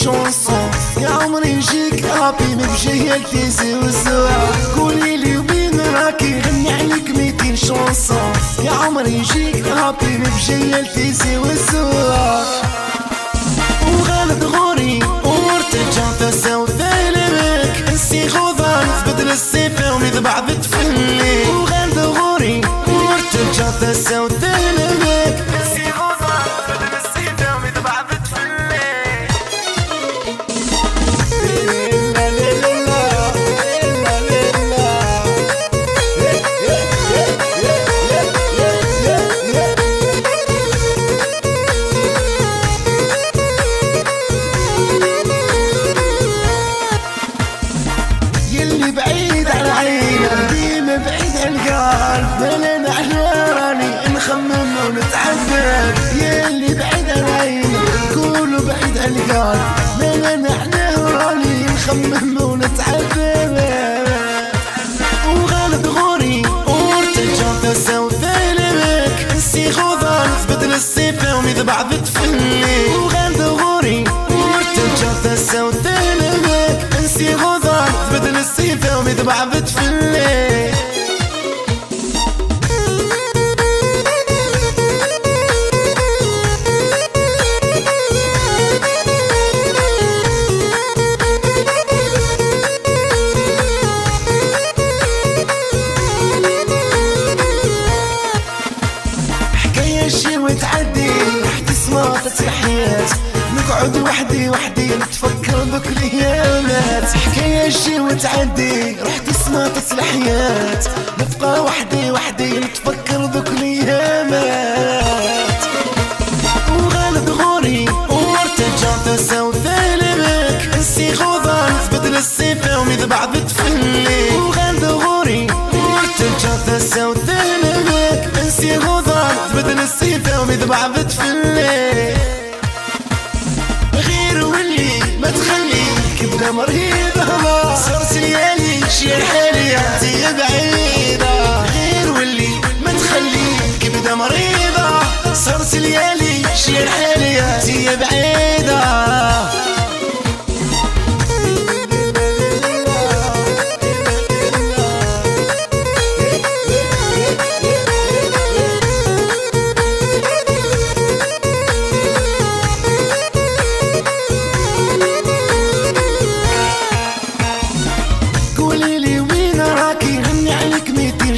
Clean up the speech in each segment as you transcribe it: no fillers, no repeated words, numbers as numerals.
شونسون. يا عمري نجيك ابي ما بجيلتي زوزو. قولي لي وين راكي غني عليك 200 شونسون. يا عمري نجيك ابي ما بجيلتي زوزو. وغالب غوري ومرتجع تساوي ثالبك انسي غوضان تبدل السيفة وميد بعض تفلي. وغالب غوري ومرتجع تساوي ثالبك انسي غوضان تبدل السيفة وميد بعض تفلي. يلي بعيد عن العين ديما بعيد عن القلب. مالنا احنا راني نخمم ونتعذب. يلي بعيد عن العين نقولوا بعيد عن القلب. مالنا احنا راني نخمم ونتعذب. وغالب غوري ومرتجع تساوي ثالبك انسي غوضان تبدل السيفة وميد بعض تفلي. وغالب غوري ومرتجع تساوي ثالبك انسي غوضان تبدل السيفة وميد بعض تفلي. حكاية شي وتعدي رح تسمع تسحيات. نقعد وحدي نتفكر بك الايامات. حكاية شي وتعدي رح تسمع تصلحيات. نبقى وحدي نتفكر بك الايامات. وغالب غوري ومرتجع تساوي ثالبك انسي غوضان تبدل السيفة وميد بعض تفلي. وغالب غوري ومرتجع تساوي ثالبك انسي غوضان تبدل السيفة وميد بعض تفلي. غير واللي ما تخليك بلا مريضة صرت ليالي شي حالي انتي بعيدة. غير واللي ما تخليك بلا مريضة صرت ليالي شي حالي انتي بعيدة.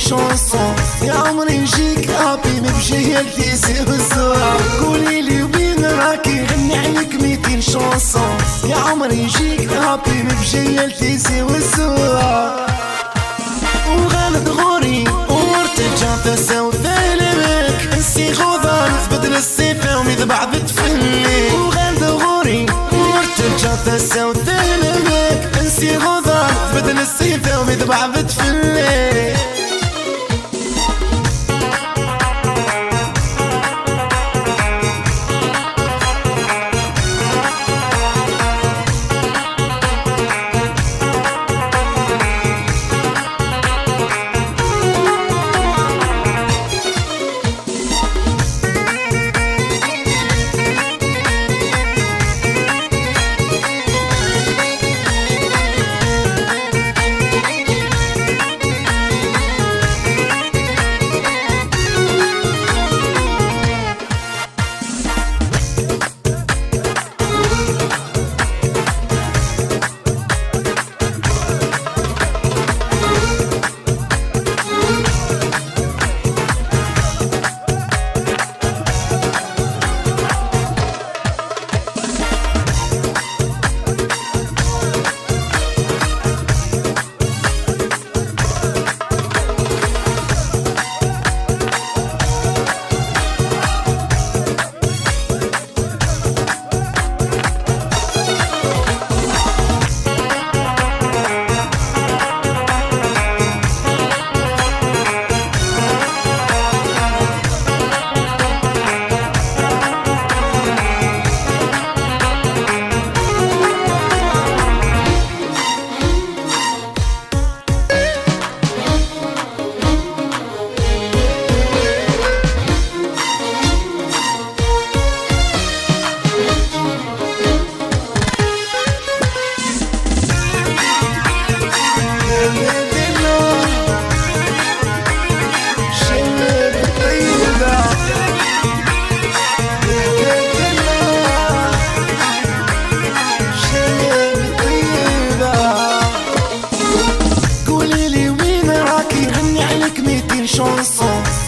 شونسون. يا عمري نجيك ابي ما بجيلتي زوزو. قولي لي وين راكي غني عليك 200 شونسون. يا عمري نجيك ابي ما بجيلتي زوزو. وغالب غوري ومرتجع تساوي ثالبك انسي غوضان تبدل السيفة وميد بعض تفلي. وغالب غوري ومرتجع تساوي ثالبك انسي غوضان تبدل السيفة وميد بعض تفلي.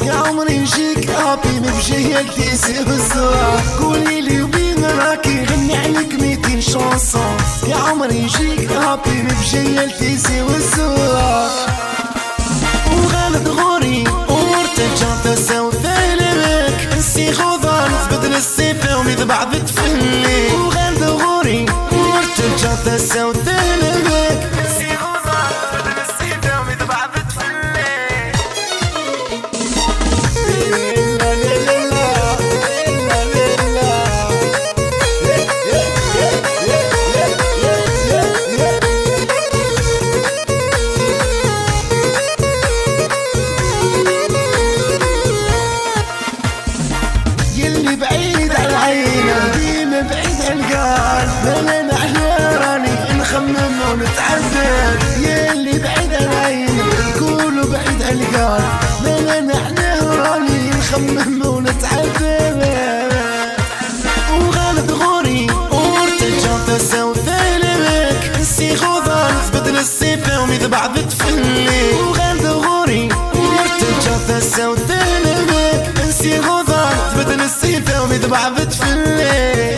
يا عمري نجيك ابي بجيلتي سيوزا قولي لي وين راكي غني عليك 200 شانسون يا عمري نجيك ابي بجيلتي سيوزا وغالد غوري ومرتجع تساوي ثلمك نسي خوضان تبدل السيفة وميد بعض تفلي وغالد غوري ومرتجع تساوي ثلمك نسي خوضان تبدل السيفة وميد بعض تفلي بعيد عن العين ديما بعيد عن القلب انا احنا راني نخمم ونتعذب يلي بعيد عن العين نقولوا بعيد عن القلب انا احنا راني نخمم ونتعذب وغالب غوري ومرتجع تساوي ثلمك نسي خوضان تبدل السيفة وميد بعض تفلي وغالب غوري ومرتجع تساوي ثلمك نسي خوضان تبدل السيفة وميد بعض تفلي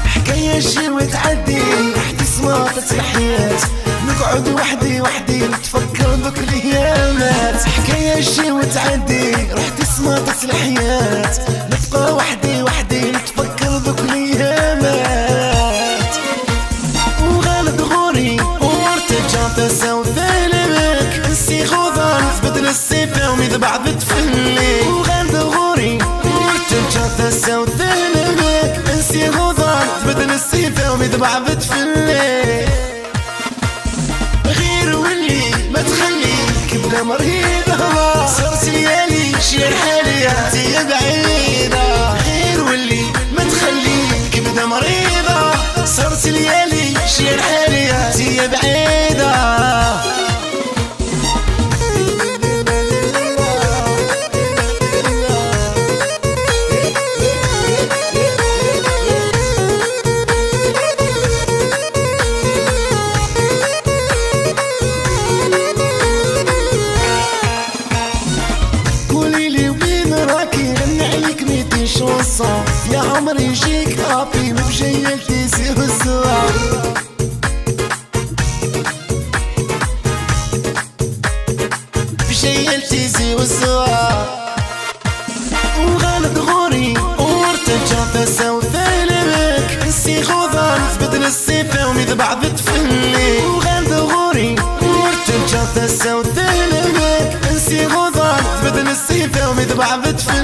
حكاية شي وتعدي رح تسمع تسلحيات نقعد وحدي نتفكر ذوك الايامات حكاية شي وتعدي رح تسمع تسلحيات نبقى وحدي نتفكر ذوك الايامات وغالد غوري ومرتجع تساوي ثلمك نسي خوضان تبدل السيفة وميد بعض تفلي وغالد غوري ومرتجع تساوي ثلمك نسي خوضان تبدل السيفة وميد بعض تفلي غير واللي ما تخلي كبدة مريضة صرت ليالي شير حالي انتي بعيدة غير واللي ما تخلي كبدة مريضة صرت ليالي شير حالي انتي بعيدة شانسون يا عمري يجيك ابي بجيلتي سيوزا بجيلتي سيوزا وغالد غوري ومرتجع تساوي ثلمك نسي خوضان تبدل السيفة وميد بعض تفلي وغالد غوري ومرتجع تساوي ثلمك نسي خوضان تبدل السيفة وميد بعض تفلي